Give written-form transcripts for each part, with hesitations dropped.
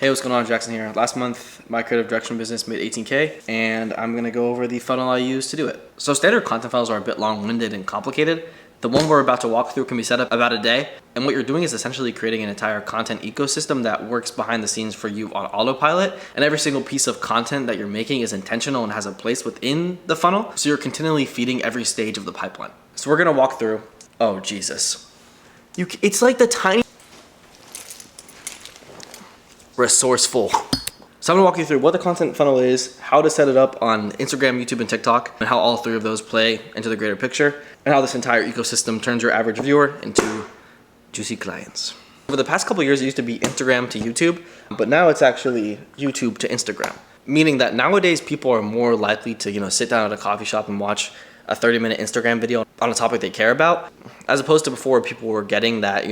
Hey, what's going on? Jackson here. Last month, my creative direction business made 18K, and I'm gonna go over the funnel I use to do it. So standard content funnels are a bit long-winded and complicated. The one we're about to walk through can be set up about a day, and what you're doing is essentially creating an entire content ecosystem that works behind the scenes for you on autopilot, and every single piece of content that you're making is intentional and has a place within the funnel, so you're continually feeding every stage of the pipeline. So we're gonna walk through, oh Jesus. It's like the tiny resourceful. So I'm gonna walk you through what the content funnel is, how to set it up on Instagram, YouTube, and TikTok, and how all three of those play into the greater picture, and how this entire ecosystem turns your average viewer into juicy clients. Over the past couple of years, it used to be Instagram to YouTube, but now it's actually YouTube to Instagram. Meaning that nowadays people are more likely to, sit down at a coffee shop and watch a 30-minute Instagram video on a topic they care about, as opposed to before people were getting that,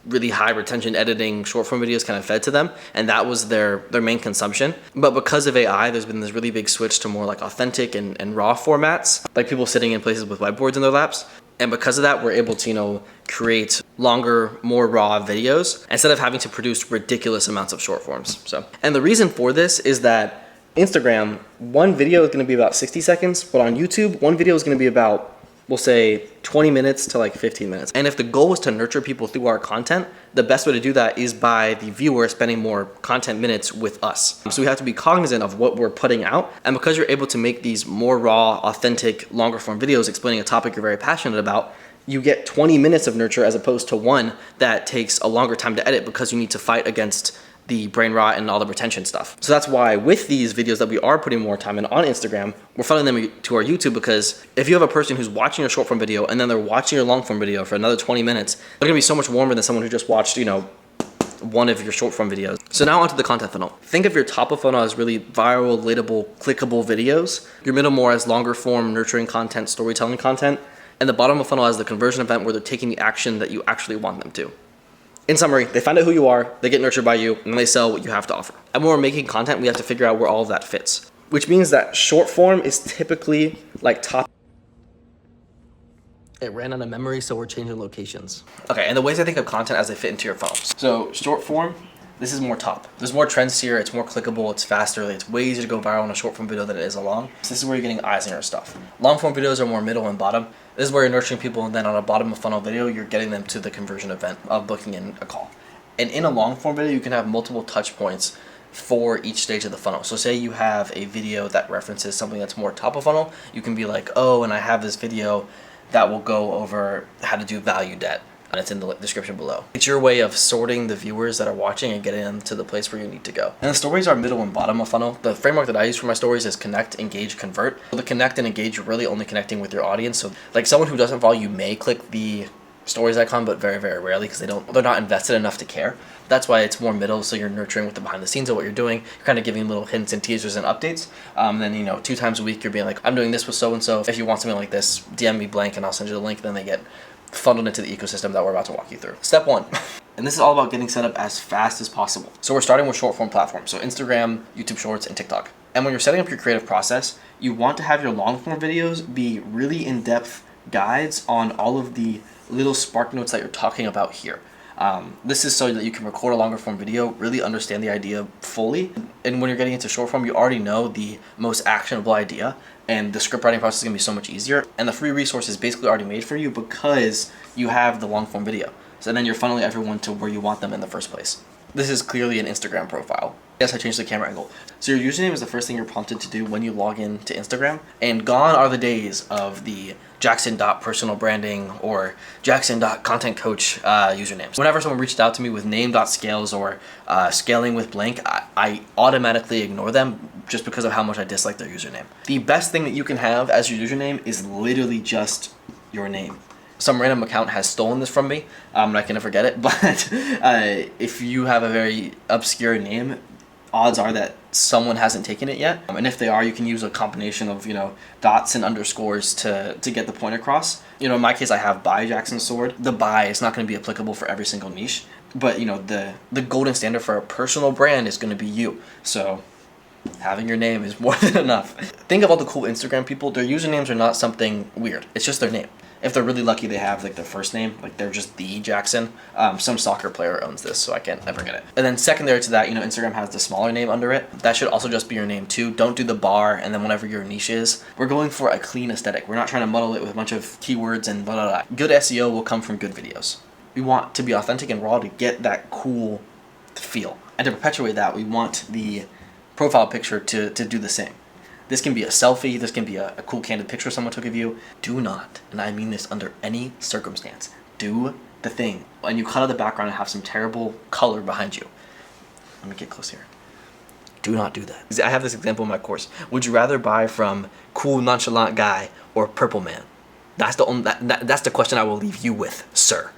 really high retention editing short form videos kind of fed to them, and that was their main consumption. But because of AI, there's been this really big switch to more like authentic and raw formats, like people sitting in places with whiteboards in their laps. And because of that, we're able to, create longer, more raw videos instead of having to produce ridiculous amounts of short forms. And the reason for this is that Instagram, one video is going to be about 60 seconds, but on YouTube, one video is going to be about, we'll say 20 minutes to like 15 minutes. And if the goal is to nurture people through our content, the best way to do that is by the viewer spending more content minutes with us. So we have to be cognizant of what we're putting out. And because you're able to make these more raw, authentic, longer form videos explaining a topic you're very passionate about, you get 20 minutes of nurture as opposed to one that takes a longer time to edit because you need to fight against the brain rot and all the retention stuff. So that's why with these videos that we are putting more time in on Instagram, we're funneling them to our YouTube, because if you have a person who's watching your short form video and then they're watching your long form video for another 20 minutes, they're gonna be so much warmer than someone who just watched, one of your short form videos. So now onto the content funnel. Think of your top of funnel as really viral, relatable, clickable videos. Your middle more as longer form, nurturing content, storytelling content. And the bottom of funnel as the conversion event where they're taking the action that you actually want them to. In summary, they find out who you are, they get nurtured by you, and they sell what you have to offer. And when we're making content, we have to figure out where all of that fits, which means that short form is typically like top. It ran out of memory, so we're changing locations. Okay, and the ways I think of content as they fit into your funnels. So short form, this is more top. There's more trends here, it's more clickable, it's faster, it's way easier to go viral on a short form video than it is a long. So this is where you're getting eyes on your stuff. Long form videos are more middle and bottom. This is where you're nurturing people, and then on a bottom of funnel video, you're getting them to the conversion event of booking in a call. And in a long form video, you can have multiple touch points for each stage of the funnel. So say you have a video that references something that's more top of funnel, you can be like, oh, and I have this video that will go over how to do value debt, and it's in the description below. It's your way of sorting the viewers that are watching and getting them to the place where you need to go. And the stories are middle and bottom of funnel. The framework that I use for my stories is connect, engage, convert. So the connect and engage, you're really only connecting with your audience. So like someone who doesn't follow you may click the stories icon, but very, very rarely, because they're not invested enough to care. That's why it's more middle, so you're nurturing with the behind the scenes of what you're doing. You're kind of giving little hints and teasers and updates. Then 2 times a week you're being like, I'm doing this with so-and-so. If you want something like this, DM me blank and I'll send you the link. Then they get funneled into the ecosystem that we're about to walk you through. Step 1, and this is all about getting set up as fast as possible. So we're starting with short form platforms, so Instagram, YouTube Shorts, and TikTok. And when you're setting up your creative process, you want to have your long form videos be really in-depth guides on all of the little spark notes that you're talking about here. This is so that you can record a longer form video, really understand the idea fully. And when you're getting into short form, you already know the most actionable idea, and the script writing process is gonna be so much easier. And the free resource is basically already made for you because you have the long form video. So then you're funneling everyone to where you want them in the first place. This is clearly an Instagram profile. Yes, I changed the camera angle. So your username is the first thing you're prompted to do when you log in to Instagram. And gone are the days of the Jackson.personalbranding or Jackson.contentcoach usernames. Whenever someone reached out to me with name.scales or scaling with blank, I automatically ignore them just because of how much I dislike their username. The best thing that you can have as your username is literally just your name. Some random account has stolen this from me, and I can never get it, but if you have a very obscure name, odds are that someone hasn't taken it yet. And if they are, you can use a combination of, dots and underscores to get the point across. In my case, I have by Jackson Sword. The by is not going to be applicable for every single niche, but the golden standard for a personal brand is going to be you. So having your name is more than enough. Think of all the cool Instagram people. Their usernames are not something weird. It's just their name. If they're really lucky, they have like their first name, like they're just the Jackson. Some soccer player owns this, so I can't ever get it. And then secondary to that, Instagram has the smaller name under it. That should also just be your name too. Don't do the bar and then whatever your niche is. We're going for a clean aesthetic. We're not trying to muddle it with a bunch of keywords and blah, blah, blah. Good SEO will come from good videos. We want to be authentic and raw to get that cool feel. And to perpetuate that, we want the profile picture to do the same. This can be a selfie, this can be a cool candid picture someone took of you. Do not, and I mean this under any circumstance, do the thing and you cut out the background and have some terrible color behind you. Let me get close here. Do not do that. I have this example in my course. Would you rather buy from cool nonchalant guy or purple man? That's the question I will leave you with, sir.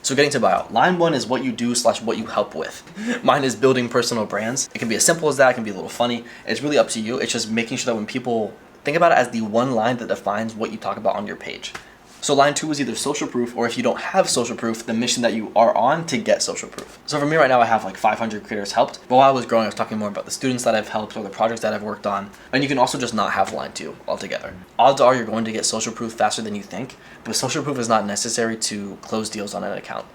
So getting to bio, line 1 is what you do / what you help with. Mine is building personal brands. It can be as simple as that, it can be a little funny. It's really up to you. It's just making sure that when people think about it as the one line that defines what you talk about on your page. So line 2 is either social proof, or if you don't have social proof, the mission that you are on to get social proof. So for me right now, I have like 500 creators helped. But while I was growing, I was talking more about the students that I've helped or the projects that I've worked on. And you can also just not have line 2 altogether. Odds are you're going to get social proof faster than you think, but social proof is not necessary to close deals on an account.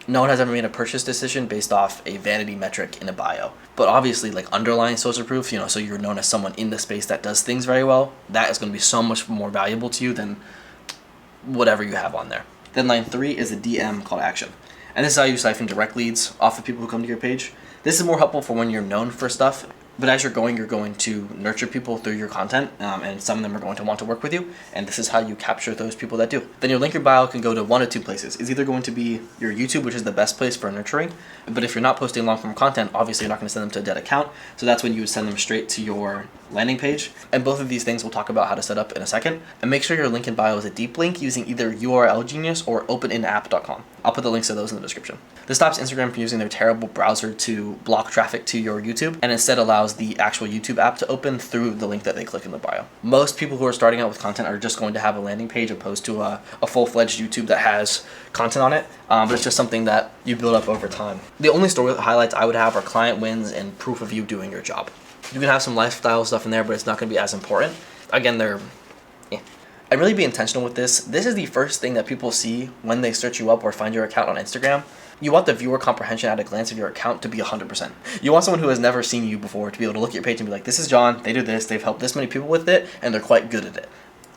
No one has ever made a purchase decision based off a vanity metric in a bio. But obviously, like underlying social proof, so you're known as someone in the space that does things very well, that is going to be so much more valuable to you than whatever you have on there. Then line 3 is a DM call to action. And this is how you siphon direct leads off of people who come to your page. This is more helpful for when you're known for stuff, but as you're going to nurture people through your content, and some of them are going to want to work with you, and this is how you capture those people that do. Then your link your bio can go to one of 2 places. It's either going to be your YouTube, which is the best place for nurturing, but if you're not posting long form content, obviously you're not going to send them to a dead account, so that's when you would send them straight to your landing page. And both of these things we'll talk about how to set up in a second. And make sure your link in bio is a deep link using either URL Genius or openinapp.com. I'll put the links to those in the description. This stops Instagram from using their terrible browser to block traffic to your YouTube, and instead allows the actual YouTube app to open through the link that they click in the bio. Most people who are starting out with content are just going to have a landing page opposed to a full-fledged YouTube that has content on it, but it's just something that you build up over time. The only story highlights I would have are client wins and proof of you doing your job. You can have some lifestyle stuff in there, but it's not going to be as important. Again, and really be intentional with this. This is the first thing that people see when they search you up or find your account on Instagram. You want the viewer comprehension at a glance of your account to be 100%. You want someone who has never seen you before to be able to look at your page and be like, this is John, they do this, they've helped this many people with it, and they're quite good at it.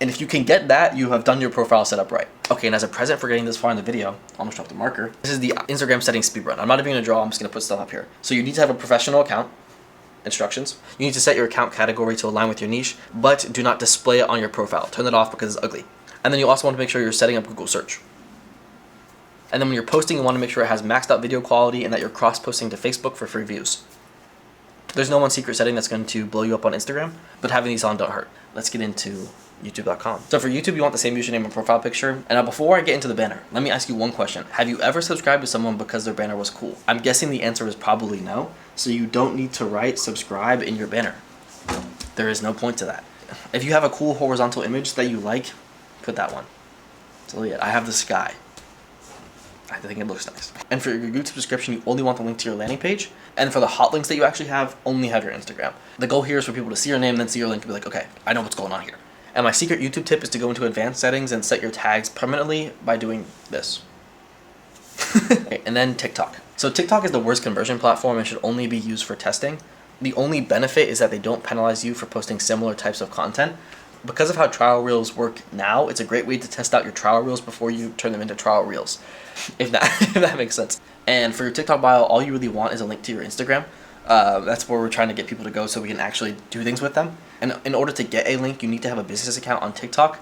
And if you can get that, you have done your profile setup right. Okay, and as a present for getting this far in the video, almost dropped the marker. This is the Instagram settings speed run. I'm not even going to draw, I'm just going to put stuff up here. So you need to have a professional account. Instructions. You need to set your account category to align with your niche, but do not display it on your profile. Turn it off because it's ugly. And then you also want to make sure you're setting up Google search. And then when you're posting, you want to make sure it has maxed out video quality and that you're cross-posting to Facebook for free views. There's no one secret setting that's going to blow you up on Instagram, but having these on don't hurt. Let's get into youtube.com. So for YouTube, you want the same username and profile picture. And now before I get into the banner, let me ask you one question. Have you ever subscribed to someone because their banner was cool? I'm guessing the answer is probably no. So you don't need to write subscribe in your banner. There is no point to that. If you have a cool horizontal image that you like, put that one. So yeah, I have the sky. I think it looks nice. And for your YouTube subscription, you only want the link to your landing page. And for the hot links that you actually have, only have your Instagram. The goal here is for people to see your name, then see your link and be like, okay, I know what's going on here. And my secret YouTube tip is to go into advanced settings and set your tags permanently by doing this. Okay, and then TikTok. So TikTok is the worst conversion platform and should only be used for testing. The only benefit is that they don't penalize you for posting similar types of content. Because of how trial reels work now, it's a great way to test out your trial reels before you turn them into trial reels, if that makes sense. And for your TikTok bio, all you really want is a link to your Instagram. That's where we're trying to get people to go so we can actually do things with them. And in order to get a link, you need to have a business account on TikTok.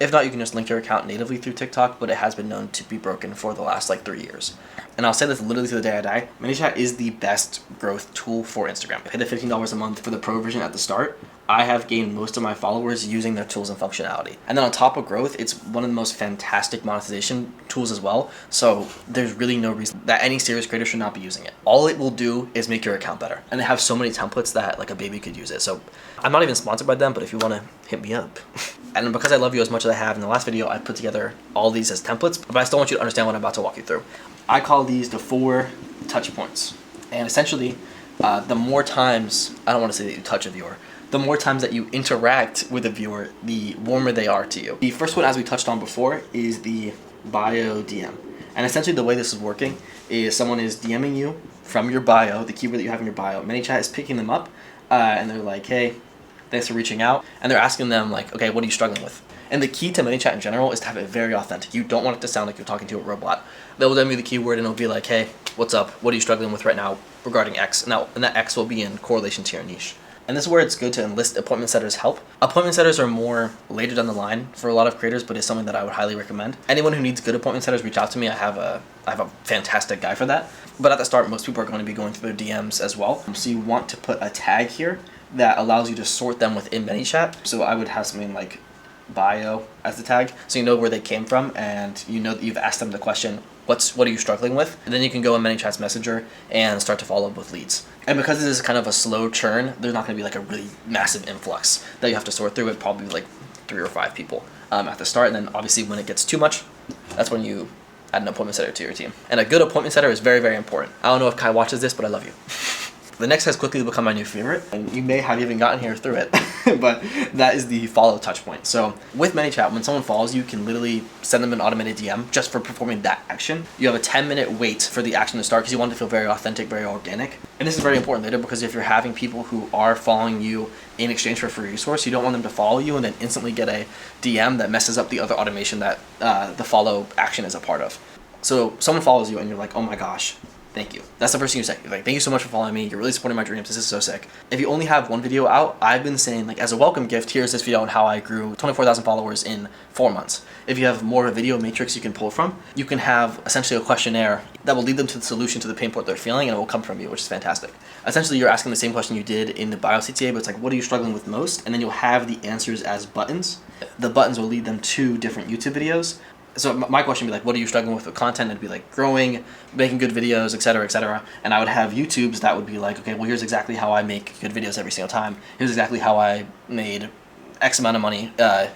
If not, you can just link your account natively through TikTok, but it has been known to be broken for the last 3 years. And I'll say this literally to the day I die, Manychat is the best growth tool for Instagram. Pay the $15 a month for the pro version at the start. I have gained most of my followers using their tools and functionality. And then on top of growth, it's one of the most fantastic monetization tools as well. So there's really no reason that any serious creator should not be using it. All it will do is make your account better. And they have so many templates that a baby could use it. So I'm not even sponsored by them, but if you want to hit me up. And because I love you as much as I have in the last video, I put together all these as templates, but I still want you to understand what I'm about to walk you through. I call these the 4 touch points. And essentially, the more times, I don't want to say that you touch a viewer, the more times that you interact with a viewer, the warmer they are to you. The first one, as we touched on before, is the bio DM. And essentially the way this is working is someone is DMing you from your bio, the keyword that you have in your bio. Manychat is picking them up and they're like, hey, thanks for reaching out. And they're asking them like, okay, what are you struggling with? And the key to Manychat in general is to have it very authentic. You don't want it to sound like you're talking to a robot. They'll DM you the keyword and it'll be like, hey, what's up? What are you struggling with right now regarding X? And that X will be in correlation to your niche. And this is where it's good to enlist appointment setters' help. Appointment setters are more later down the line for a lot of creators, but it's something that I would highly recommend. Anyone who needs good appointment setters, reach out to me. I have a fantastic guy for that. But at the start, most people are going to be going through their DMs as well. So you want to put a tag here that allows you to sort them within Manychat. So I would have something like bio as the tag, so you know where they came from and you know that you've asked them the question, what are you struggling with? And then you can go in Manychat's messenger and start to follow up with leads. And because this is kind of a slow churn, there's not going to be like a really massive influx that you have to sort through. It probably like 3 or 5 people at the start, and then obviously when it gets too much, that's when you add an appointment setter to your team. And a good appointment setter is very, very important. I don't know if Kai watches this, but I love you. The next has quickly become my new favorite, and you may have even gotten here through it, but that is the follow touch point. So with Manychat, when someone follows you, can literally send them an automated DM just for performing that action. You have a 10-minute wait for the action to start because you want it to feel very authentic, very organic. And this is very important later because if you're having people who are following you in exchange for a free resource, you don't want them to follow you and then instantly get a DM that messes up the other automation that the follow action is a part of. So someone follows you and you're like, oh my gosh, thank you. That's the first thing you say. You're like, thank you so much for following me. You're really supporting my dreams. This is so sick. If you only have one video out, I've been saying like as a welcome gift, here's this video on how I grew 24,000 followers in 4 months. If you have more of a video matrix you can pull from, you can have essentially a questionnaire that will lead them to the solution to the pain point they're feeling and it will come from you, which is fantastic. Essentially, you're asking the same question you did in the bio CTA, but it's like, what are you struggling with most? And then you'll have the answers as buttons. The buttons will lead them to different YouTube videos. So my question would be like, what are you struggling with content? It'd be like growing, making good videos, etc., etc. And I would have YouTubes that would be like, okay, well, here's exactly how I make good videos every single time. Here's exactly how I made X amount of money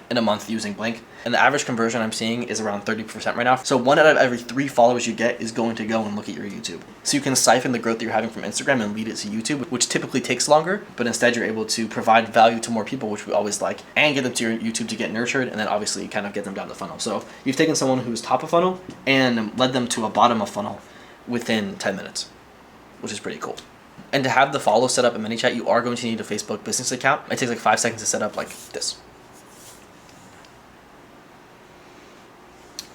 in a month using blank. And the average conversion I'm seeing is around 30% right now. So 1 out of every 3 followers you get is going to go and look at your YouTube. So you can siphon the growth that you're having from Instagram and lead it to YouTube, which typically takes longer, but instead you're able to provide value to more people, which we always like, and get them to your YouTube to get nurtured, and then obviously kind of get them down the funnel. So you've taken someone who's top of funnel and led them to a bottom of funnel within 10 minutes, which is pretty cool. And to have the follow set up in Manychat, you are going to need a Facebook business account. It takes like 5 seconds to set up like this.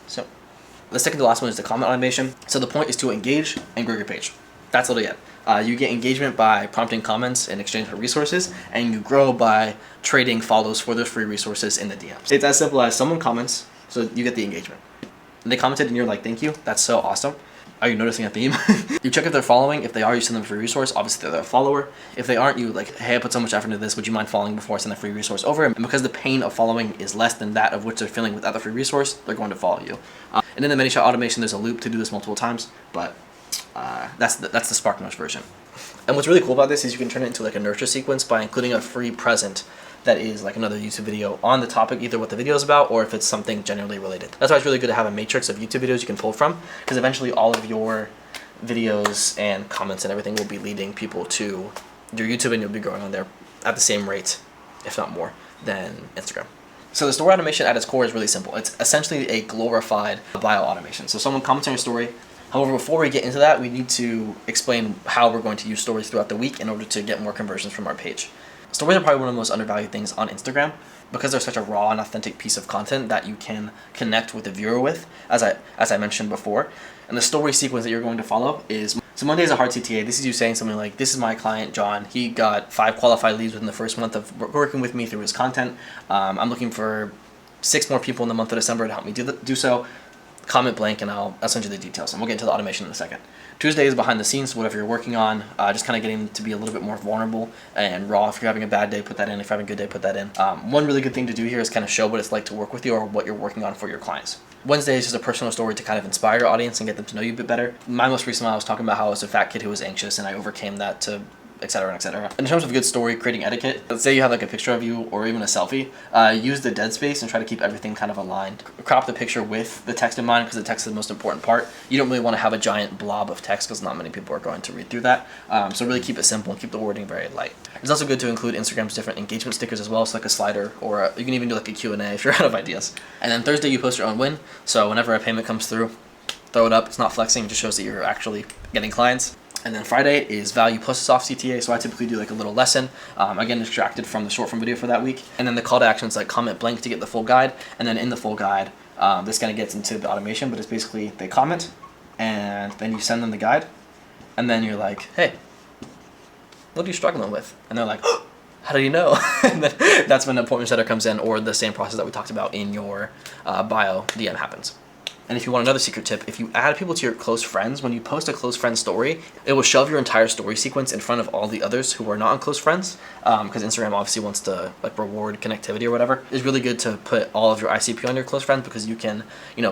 So the second to last one is the comment automation. So the point is to engage and grow your page. That's literally it. You get engagement by prompting comments in exchange for resources, and you grow by trading follows for those free resources in the DMs. It's as simple as someone comments, so you get the engagement. And they commented and you're like, thank you, that's so awesome. Are you noticing a theme? You check if they're following. If they are, you send them a free resource. Obviously, they're a follower. If they aren't, you like, hey, I put so much effort into this. Would you mind following before I send the free resource over? And because the pain of following is less than that of which they're feeling without the free resource, they're going to follow you. And in the Manychat automation, there's a loop to do this multiple times, but that's the Spark Notes version. And what's really cool about this is you can turn it into like a nurture sequence by including a free present that is like another YouTube video on the topic, either what the video is about or if it's something generally related. That's why it's really good to have a matrix of YouTube videos you can pull from, because eventually all of your videos and comments and everything will be leading people to your YouTube, and you'll be growing on there at the same rate, if not more, than Instagram. So the story automation at its core is really simple. It's essentially a glorified bio automation. So someone comments on your story. However, before we get into that, we need to explain how we're going to use stories throughout the week in order to get more conversions from our page. Stories are probably one of the most undervalued things on Instagram because they're such a raw and authentic piece of content that you can connect with the viewer with, as I mentioned before. And the story sequence that you're going to follow is, so Monday is a hard CTA. This is you saying something like, this is my client, John. He got 5 qualified leads within the first month of working with me through his content. I'm looking for 6 more people in the month of December to help me do so. Comment blank and I'll send you the details, and we'll get into the automation in a second. Tuesday is behind the scenes, so whatever you're working on, just kind of getting to be a little bit more vulnerable and raw. If you're having a bad day, put that in. If you're having a good day, put that in. One really good thing to do here is kind of show what it's like to work with you or what you're working on for your clients. Wednesday is just a personal story to kind of inspire your audience and get them to know you a bit better. My most recent one, I was talking about how I was a fat kid who was anxious, and I overcame that to etc., etc. In terms of good story creating etiquette, let's say you have like a picture of you or even a selfie, use the dead space and try to keep everything kind of aligned. Crop the picture with the text in mind because the text is the most important part. You don't really want to have a giant blob of text because not many people are going to read through that. So really keep it simple and keep the wording very light. It's also good to include Instagram's different engagement stickers as well, so like a slider, or you can even do like a Q&A if you're out of ideas. And then Thursday you post your own win, so whenever a payment comes through, throw it up. It's not flexing, it just shows that you're actually getting clients. And then Friday is value plus a soft CTA, so I typically do like a little lesson, again extracted from the short form video for that week. And then the call to action is like comment blank to get the full guide, and then in the full guide, this kind of gets into the automation, but it's basically they comment, and then you send them the guide, and then you're like, hey, what are you struggling with? And they're like, oh, how do you know? And then that's when the appointment setter comes in, or the same process that we talked about in your bio DM happens. And if you want another secret tip, if you add people to your close friends, when you post a close friend story, it will shove your entire story sequence in front of all the others who are not on close friends, because Instagram obviously wants to like reward connectivity or whatever. It's really good to put all of your ICP on your close friends, because you can,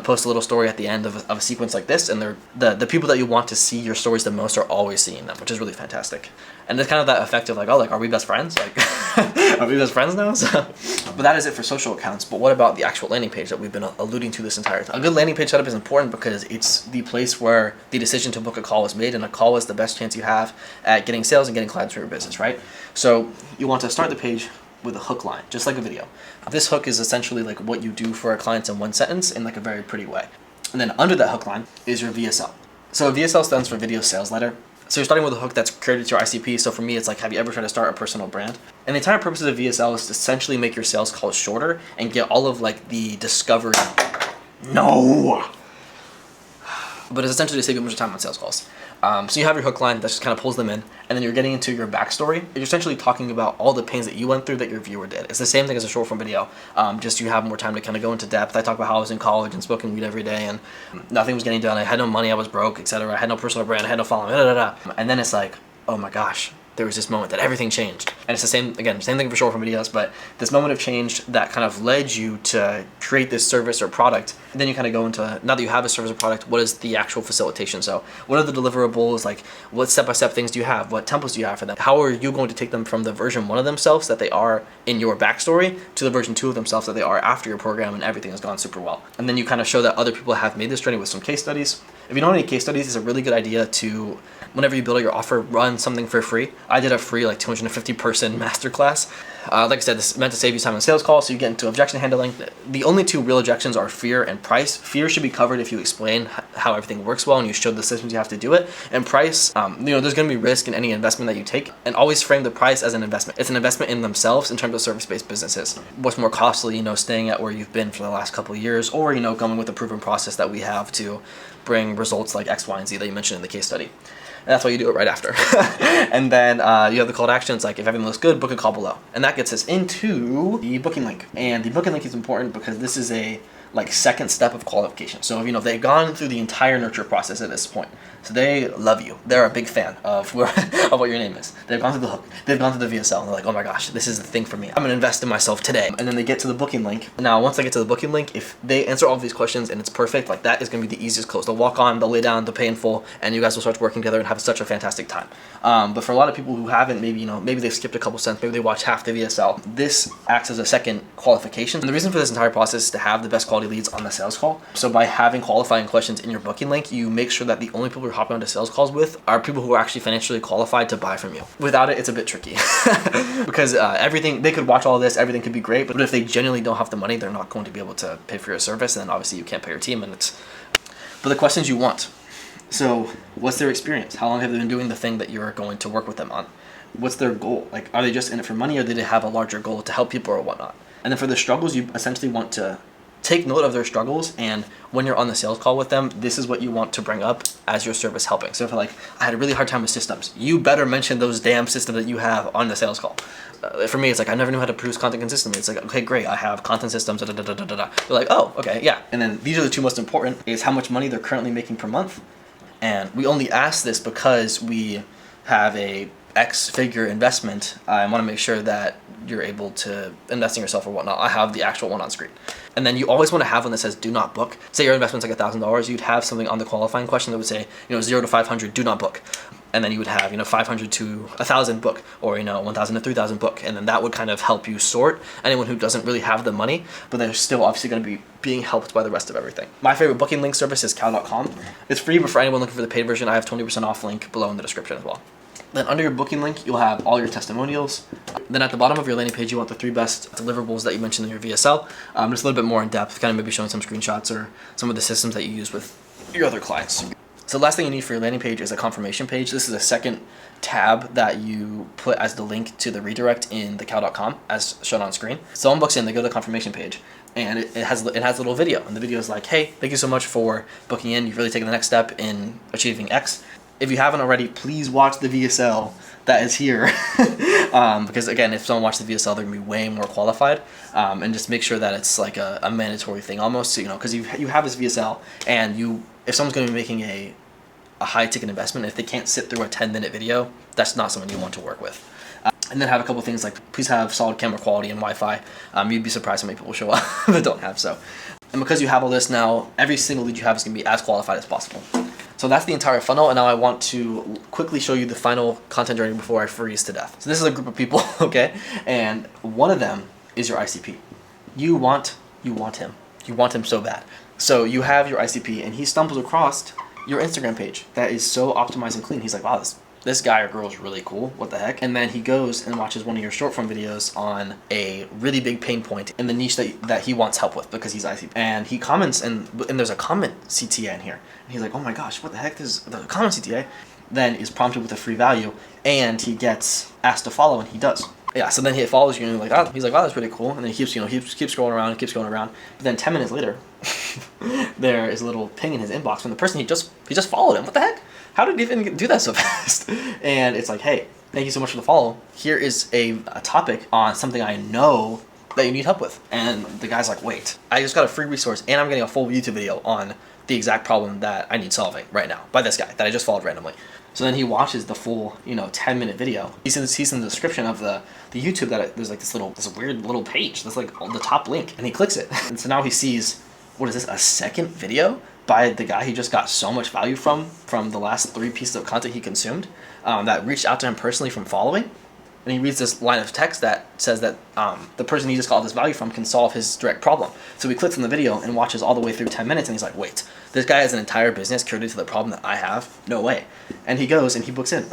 post a little story at the end of a sequence like this, and the people that you want to see your stories the most are always seeing them, which is really fantastic. And it's kind of that effect of like, oh, like, are we best friends? Like, are we best friends now? So, but that is it for social accounts. But what about the actual landing page that we've been alluding to this entire time? A good landing page setup is important because it's the place where the decision to book a call is made, and a call is the best chance you have at getting sales and getting clients for your business, right? So you want to start the page with a hook line, just like a video. This hook is essentially like what you do for our clients in one sentence in like a very pretty way. And then under that hook line is your VSL. So a VSL stands for video sales letter. So you're starting with a hook that's created to your ICP. So for me, it's like, have you ever tried to start a personal brand? And the entire purpose of VSL is to essentially make your sales calls shorter and get all of like the discovery. No! But it's essentially to save you much time on sales calls. So you have your hook line that just kind of pulls them in, and then you're getting into your backstory. You're essentially talking about all the pains that you went through that your viewer did. It's the same thing as a short form video, just you have more time to kind of go into depth. I talk about how I was in college and smoking weed every day, and nothing was getting done. I had no money, I was broke, etc. I had no personal brand, I had no following, And then it's like, oh my gosh, there was this moment that everything changed. And it's the same thing for short form videos, but this moment of change that kind of led you to create this service or product. And then you kind of go into, now that you have a service or product, what is the actual facilitation? So what are the deliverables? Like, what step-by-step things do you have? What templates do you have for them? How are you going to take them from the version 1 of themselves that they are in your backstory to the version 2 of themselves that they are after your program and everything has gone super well? And then you kind of show that other people have made this journey with some case studies. If you don't have any case studies, it's a really good idea to, whenever you build out your offer, run something for free. I did a free like 250 person masterclass. Like I said, this is meant to save you time on sales calls, so you get into objection handling. The only two real objections are fear and price. Fear should be covered if you explain how everything works well and you show the systems you have to do it. And price, there's going to be risk in any investment that you take, and always frame the price as an investment. It's an investment in themselves in terms of service-based businesses. What's more costly, staying at where you've been for the last couple of years, or, going with the proven process that we have to bring results like X, Y, and Z that you mentioned in the case study. And that's why you do it right after. And then you have the call to action. It's like, if everything looks good, book a call below. And that gets us into the booking link. And the booking link is important because this is a second step of qualification. So if they've gone through the entire nurture process at this point, so they love you, they're a big fan of what your name is, they've gone through the hook, they've gone through the VSL, and they're like, oh my gosh, this is the thing for me, I'm gonna invest in myself today. And then they get to the booking link. Now once they get to the booking link, if they answer all of these questions and it's perfect, like, that is gonna be the easiest close. They'll walk on, they'll lay down, they'll pay in full, and you guys will start working together and have such a fantastic time. But for a lot of people who haven't, maybe they've skipped a couple cents, maybe they watch half the VSL, this acts as a second qualification. And the reason for this entire process is to have the best quality leads on the sales call. So by having qualifying questions in your booking link, you make sure that the only people you're hopping onto sales calls with are people who are actually financially qualified to buy from you. Without it, it's a bit tricky because everything, they could watch all of this, everything could be great, but if they genuinely don't have the money, they're not going to be able to pay for your service, and then obviously you can't pay your team. And but the questions you want. So what's their experience? How long have they been doing the thing that you're going to work with them on? What's their goal? Like, are they just in it for money, or do they have a larger goal to help people or whatnot? And then for the struggles, you essentially want to take note of their struggles, and when you're on the sales call with them, this is what you want to bring up as your service helping. So if I had a really hard time with systems, you better mention those damn systems that you have on the sales call. For me, it's like, I never knew how to produce content consistently. It's like, okay, great, I have content systems, da da da da da da. They're like, oh, okay, yeah. And then these are the two most important, is how much money they're currently making per month. And we only ask this because we have a X figure investment. I want to make sure that you're able to invest in yourself or whatnot. I have the actual one on screen. And then you always want to have one that says do not book. Say your investment's like $1,000, you'd have something on the qualifying question that would say, 0 to 500, do not book. and then you would have, 500 to 1,000 book, or 1,000 to 3,000 book, and then that would kind of help you sort anyone who doesn't really have the money, but they're still obviously going to be being helped by the rest of everything. My favorite booking link service is cow.com. It's free, but for anyone looking for the paid version, I have 20% off link below in the description as well. Then under your booking link, you'll have all your testimonials. Then at the bottom of your landing page, you want the 3 best deliverables that you mentioned in your VSL. Just a little bit more in depth, kind of maybe showing some screenshots or some of the systems that you use with your other clients. So the last thing you need for your landing page is a confirmation page. This is a second tab that you put as the link to the redirect in the cow.com as shown on screen. Someone books in, they go to the confirmation page, and it has a little video, and the video is like, hey, thank you so much for booking in. You've really taken the next step in achieving X. If you haven't already, please watch the VSL that is here. Because again, if someone watches the VSL, they're gonna be way more qualified. And just make sure that it's like a mandatory thing almost, because you have this VSL, and if someone's gonna be making a high ticket investment, if they can't sit through a 10-minute video, that's not someone you want to work with. And then have a couple things like, please have solid camera quality and Wi-Fi. You'd be surprised how many people show up that don't have so. And because you have all this now, every single lead you have is gonna be as qualified as possible. So that's the entire funnel, and now I want to quickly show you the final content journey before I freeze to death. So this is a group of people, okay? And one of them is your ICP. You want him. You want him so bad. So you have your ICP, and he stumbles across your Instagram page that is so optimized and clean. He's like, wow, this guy or girl is really cool. What the heck? And then he goes and watches one of your short form videos on a really big pain point in the niche that he wants help with because he's ICP. And he comments, and there's a comment CTA in here. And he's like, oh my gosh, what the heck is the comment CTA? Then is prompted with a free value, and he gets asked to follow, and he does. Yeah, so then he follows you, and he's like, wow, that's pretty cool. And then he keeps scrolling around, But then 10 minutes later, there is a little ping in his inbox from the person he just followed him. What the heck? How did he even do that so fast? And it's like, hey, thank you so much for the follow. Here is a topic on something I know that you need help with. And the guy's like, wait, I just got a free resource, and I'm getting a full YouTube video on the exact problem that I need solving right now by this guy that I just followed randomly. So then he watches the full, 10-minute video. He sees in the description of the YouTube that there's like this weird little page that's like on the top link, and he clicks it. And so now he sees, what is this, a second video by the guy he just got so much value from the last 3 pieces of content he consumed, that reached out to him personally from following. And he reads this line of text that says that the person he just got this value from can solve his direct problem. So he clicks on the video and watches all the way through 10 minutes, and he's like, wait, this guy has an entire business curated to the problem that I have? No way. And he goes and he books in.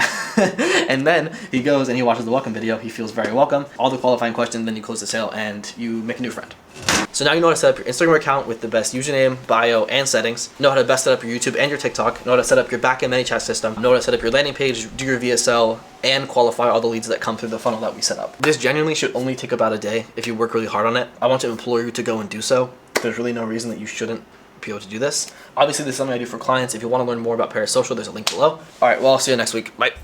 And then he goes and he watches the welcome video. He feels very welcome. All the qualifying questions, then you close the sale and you make a new friend. So now you know how to set up your Instagram account with the best username, bio, and settings. Know how to best set up your YouTube and your TikTok. Know how to set up your backend Manychat system. Know how to set up your landing page, do your VSL, and qualify all the leads that come through the funnel that we set up. This genuinely should only take about a day if you work really hard on it. I want to implore you to go and do so. There's really no reason that you shouldn't be able to do this. Obviously, this is something I do for clients. If you want to learn more about Parasocial, there's a link below. All right, well, I'll see you next week. Bye.